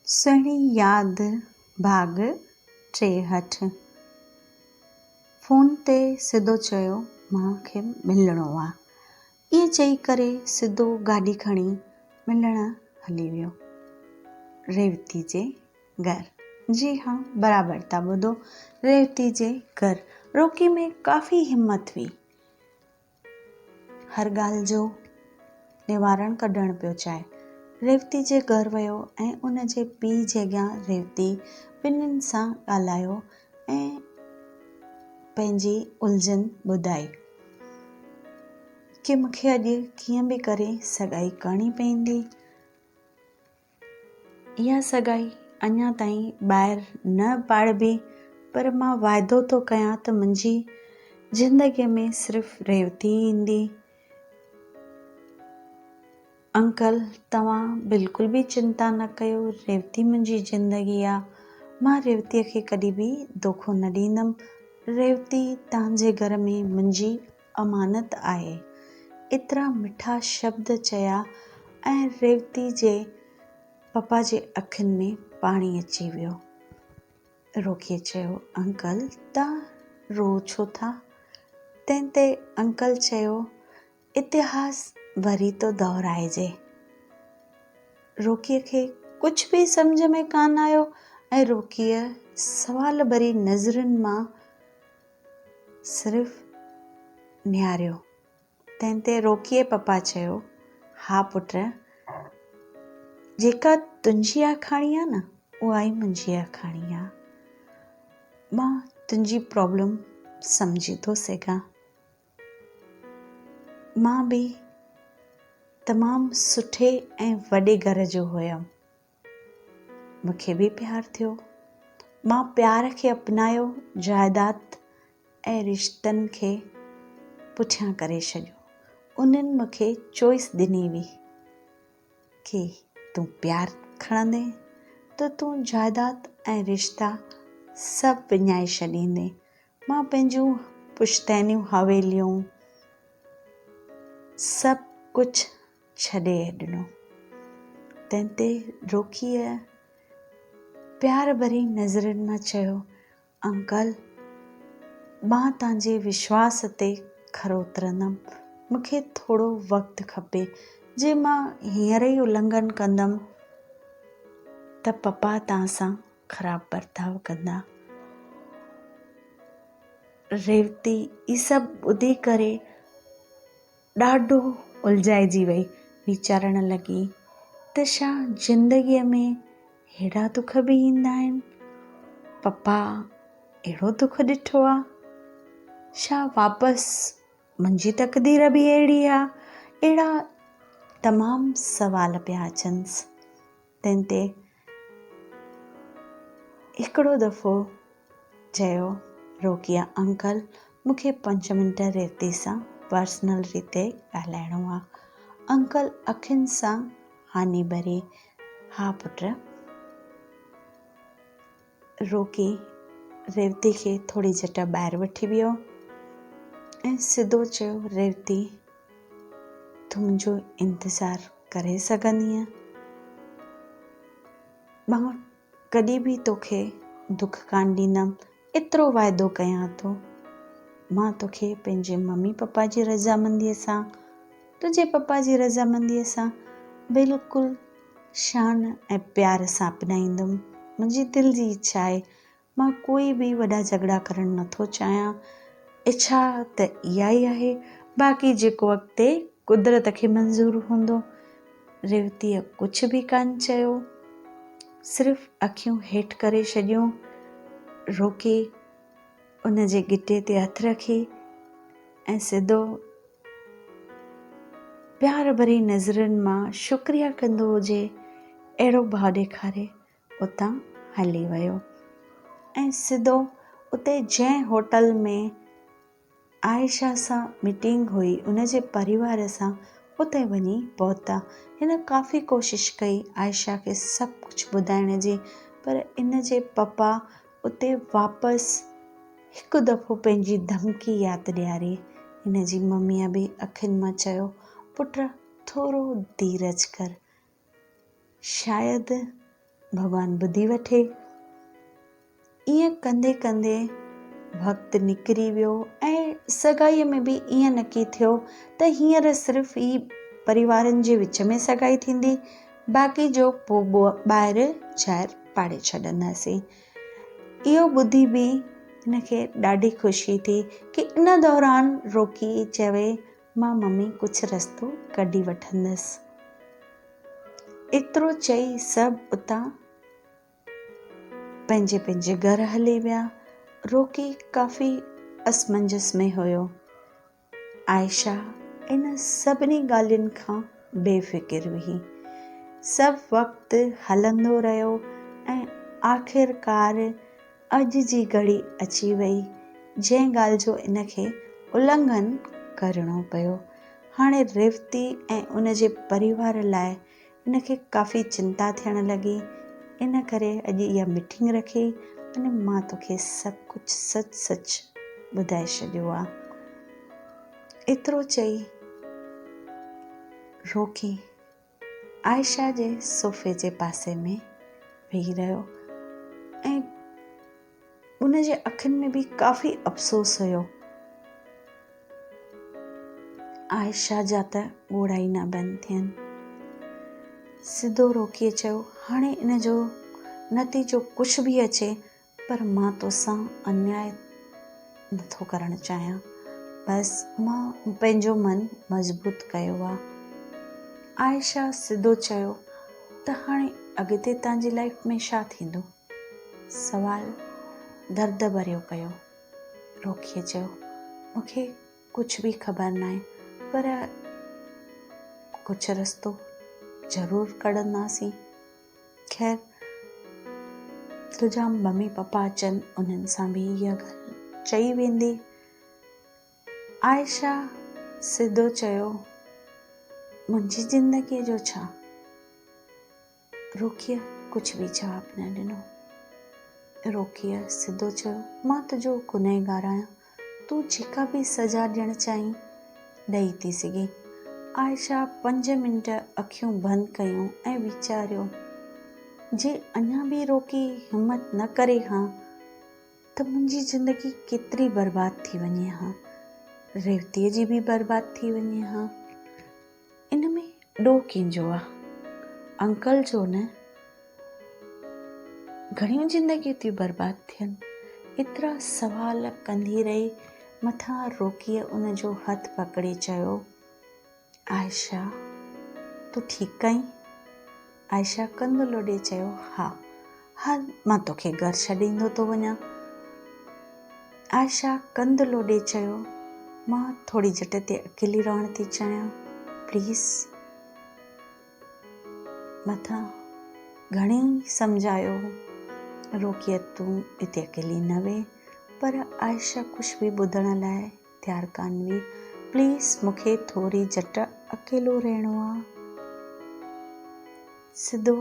सुहिणी यादि भाॻ 63। फ़ोन ते सिधो चयो मूंखे मिलणो आहे। इएं चई करे सिधो गाॾी खणी मिलणु हली वियो रेवती जे घर। जी हाँ, बराबरि था ॿुधो, रेवती जे घर। रोकी में काफ़ी हिम्मत हुई, हर ॻाल्हि जो निवारण कढणु पियो चाहे। रेवती जे घर वियो ऐं उन जे पीउ जे अॻियां रेवती ॿिन्हिनि सां ॻाल्हायो ऐं पंहिंजी उलझन ॿुधाई कि मूंखे अॼु कीअं बि करे सगाई करणी पवंदी। इहा सगाई अञा ताईं ॿाहिरि न पाड़बी, पर मां वाइदो थो कयां त मुंहिंजी ज़िंदगीअ में सिर्फ़ु रेवती ईंदी। अंकल, तव्हां बिल्कुलु बि चिंता न कयो, रेवती मुंहिंजी ज़िंदगी आहे। मां रेवतीअ खे कॾहिं बि धोखो न ॾींदमि। रेवती तव्हांजे घर में मुंहिंजी अमानत आहे। एतिरा मिठा शब्द चया ऐं रेवती जे पप्पा जे अखियुनि में पाणी अची वियो। रोकीअ चयो, अंकल तव्हां रो छो था? तंहिं ते अंकल चयो, इतिहास वरी तो दोहराइजे। रोकीअ खे कुझु बि सम्झ में कान आयो ऐं रोकीअ सवाल भरी नज़रुनि मां सिर्फ़ु निहारियो। तंहिं ते रोकीअ पप्पा चयो, हा पुट, जेका तुंहिंजी आखाणी आहे न, उहा ई मुंहिंजी आखाणी आहे। मां तुंहिंजी प्रॉब्लम सम्झी थो सघां। मां बि तमामु सुठे ऐं वॾे घर जो हुयमि। मूंखे बि प्यार थियो। मां प्यार खे अपनायो, जाइदाद ऐं रिश्तनि खे पुठियां करे छॾियो। उन्हनि मूंखे चॉइस ॾिनी हुई कि तूं प्यार खणंदे त तूं जाइदाद ऐं रिश्ता सभु विञाए छॾींदे। मां पंहिंजूं पुश्तैनियूं हवेलियूं सभु कुझु छॾे ॾिनो। तंहिं ते रोकीअ प्यार भरी नज़रुनि मां चयो, अंकल, मां तव्हांजे विश्वास ते खरो उतरंदमि। मूंखे थोरो वक़्तु खपे। जे मां हींअर ई उल्लंघन कंदमि त पप्पा तव्हां सां ख़राबु बर्ताव कंदा। रेवती ई सभु ॿुधी करे ॾाढो उलझाइजी वई। वीचारणु लॻी त छा ज़िंदगीअ में हेड़ा दुख बि ईंदा आहिनि? पप्पा अहिड़ो दुख ॾिठो आहे? छा वापसि मुंहिंजी तक़दीर बि अहिड़ी आहे? अहिड़ा तमामु सवाल पिया अचनिसि। तंहिं ते हिकिड़ो दफ़ो चयो रोकीअ, अंकल, मूंखे 5 मिंट रेवती सां पर्सनल रीते ॻाल्हाइणो आहे। अंकल अखियुनि सां हानी भरी, हा पुट। रोकी रेवती खे थोरी झट ॿाहिरि वठी वियो ऐं सिधो चयो, रेवती, तूं मुंहिंजो इंतज़ारु करे सघंदीअ? मां कॾहिं बि तोखे दुख कान ॾींदमि, एतिरो वाइदो कयां थो। मां तोखे पंहिंजे मम्मी पप्पा जी रज़ामंदीअ सां, तुंहिंजे पप्पा जी रज़ामंदीअ सां बिल्कुलु शान ऐं प्यार सां अपनाईंदुमि। मुंहिंजी दिलि जी इच्छा आहे। मां कोई बि वॾा झगड़ा करणु नथो चाहियां। इच्छा त इहा ई आहे, बाक़ी जेको अॻिते कुदरत खे मंज़ूरु हूंदो। रेवतीअ कुझु बि कान चयो, सिर्फ़ु अखियूं हेठि करे छॾियूं। रोकी उन जे गिटे ते हथु रखी ऐं सिधो प्यार भरी नज़रुनि मां शुक्रिया कंदो हुजे अहिड़ो भाव ॾेखारे उतां हली वियो ऐं सिधो उते जंहिं होटल में आयशा सां मीटिंग हुई, उन जे परिवार सां, उते वञी पहुता। हिन काफ़ी कोशिशि कई आयशा खे सभु कुझु ॿुधाइण जी, पर इन जे पप्पा उते वापसि हिकु दफ़ो पंहिंजी धमकी यादि ॾियारी। हिन जी मम्मीअ बि अखियुनि मां चयो, पुट थोरो धीरज कर, शायदि भॻवानु ॿुधी वठे। ईअं कंदे कंदे वक़्तु निकिरी वियो ऐं सगाईअ में बि ईअं नकी थियो त हींअर सिर्फ़ु ई परिवारनि जे विच में सगाई थींदी, बाक़ी जो पोइ ॿाहिरि ज़ाहिर पाड़े छॾंदासीं। इहो ॿुधी बि हिनखे ॾाढी ख़ुशी थी कि इन दौरान रोकी चवे मां मम्मी कुझु रस्तो कढी वठंदसि। एतिरो चई सभु उतां पंहिंजे पंहिंजे घर हली विया। रोकी काफ़ी असमंजस में हुयो। आयशा इन सभिनी ॻाल्हियुनि खां बेफ़िक्र हुई। सभु वक़्तु हलंदो रहियो ऐं आख़िरकार अॼु जी घड़ी अची वई जंहिं ॻाल्हि जो इनखे उल्लंघन करिणो पियो। हाणे रेवती ऐं उनजे परिवार लाइ इनखे काफ़ी चिंता थियण लॻी। इन करे अॼु इहा मीटिंग रखी अने मां तोखे सभु कुझु सच सच ॿुधाए छॾियो आहे। एतिरो चई रोकी आयशा जे सोफ़े जे पासे में वेही रहियो ऐं उनजे अखियुनि में बि काफ़ी अफ़सोस हुयो। आयशा जा त ॻोड़ा ई न बंदि थियनि। सिधो रोकीअ चयो हाणे इन जो नतीजो कुझु बि अचे पर मां तोसां अन्याय नथो करणु चाहियां। बसि मां पंहिंजो मन मज़बूत कयो आहे। आयशा सिधो चयो त हाणे अॻिते तव्हांजी लाइफ में छा थींदो? सवाल दर्द भरियो कयो। रोकीअ चयो मूंखे कुझु बि ख़बर न आहे पर कुझु रस्तो ज़रूरु कढंदासीं। ख़ैर तुंहिंजा मम्मी पप्पा अचनि उन्हनि सां बि इहा ॻाल्हि चई वेंदी। आयशा सिधो चयो मुंहिंजी ज़िंदगीअ जो छा? रोकीअ कुझु बि जवाबु न ॾिनो। रोकीअ सिधो चयो मां तुंहिंजो गुनहगार आहियां, तूं जेका बि सज़ा ॾियणु चाहीं ॾेई थी सघीं। आयशा 5 मिंट अखियूं बंदि कयूं ऐं वीचारियो जे अञा बि रोकी हिम्मत न करे हा त मुंहिंजी ज़िंदगी केतिरी बर्बाद थी वञे हा, रेवतीअ जी बि बर्बाद थी वञे हा। इन में ॾोह कंहिंजो आहे? अंकल जो न। घणियूं ज़िंदगियूं थियूं बर्बाद थियनि। एतिरा सवाल कंदी रही मथां रोकीअ उनजो हथु पकड़े चयो आयशा तूं ठीकु आहीं? आयशा कंधु लोॾे चयो हा हल मां तोखे घरु छॾींदो थो वञा। आयशा कंधु लोॾे चयो मां थोरी झट ते अकेली रहणु थी चाहियां प्लीज़। मथां घणेई सम्झायो रोकीअ तूं हिते अकेली न वेह, पर आयशा कुझु बि ॿुधण लाइ तयारु कान हुई। प्लीज़ मूंखे थोरी झट अकेलो रहणो आहे। सिधो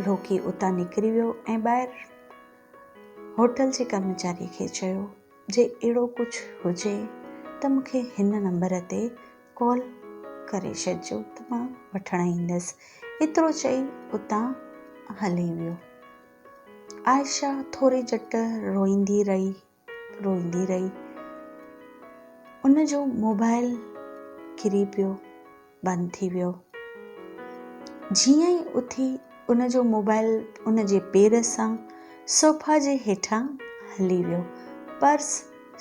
रोकी उतां निकिरी वियो ऐं ॿाहिरि होटल जे कर्मचारी खे चयो जे अहिड़ो कुझु हुजे त मूंखे हिन नंबर ते कॉल करे छॾिजो त मां वठणु ईंदसि। एतिरो चई उतां हली वियो। आयशा थोरी झट रोईंदी रही। उनजो मोबाइल किरी पियो, बंदि थी वियो। जीअं ई उथी उनजो मोबाइल उनजे पेर सां सोफ़ा जे हेठां हली वियो। पर्स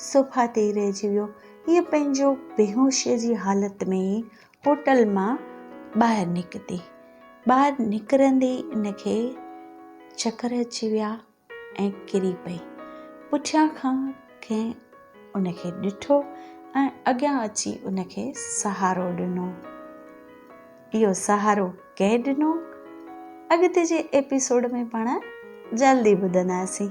सोफ़ा ते ई रहिजी वियो। हीअ पंहिंजो बेहोशीअ जी हालत में ई होटल मां ॿाहिरि निकिती। ॿाहिरि निकिरंदे इनखे चकर अची विया ऐं किरी पई। पुठियां खां कंहिं उनखे ॾिठो ऐं अॻियां अची उनखे सहारो ॾिनो। इहो सहारो कंहिं ॾिनो? अॻिते जे एपिसोड में पाण जल्दी ॿुधंदासीं।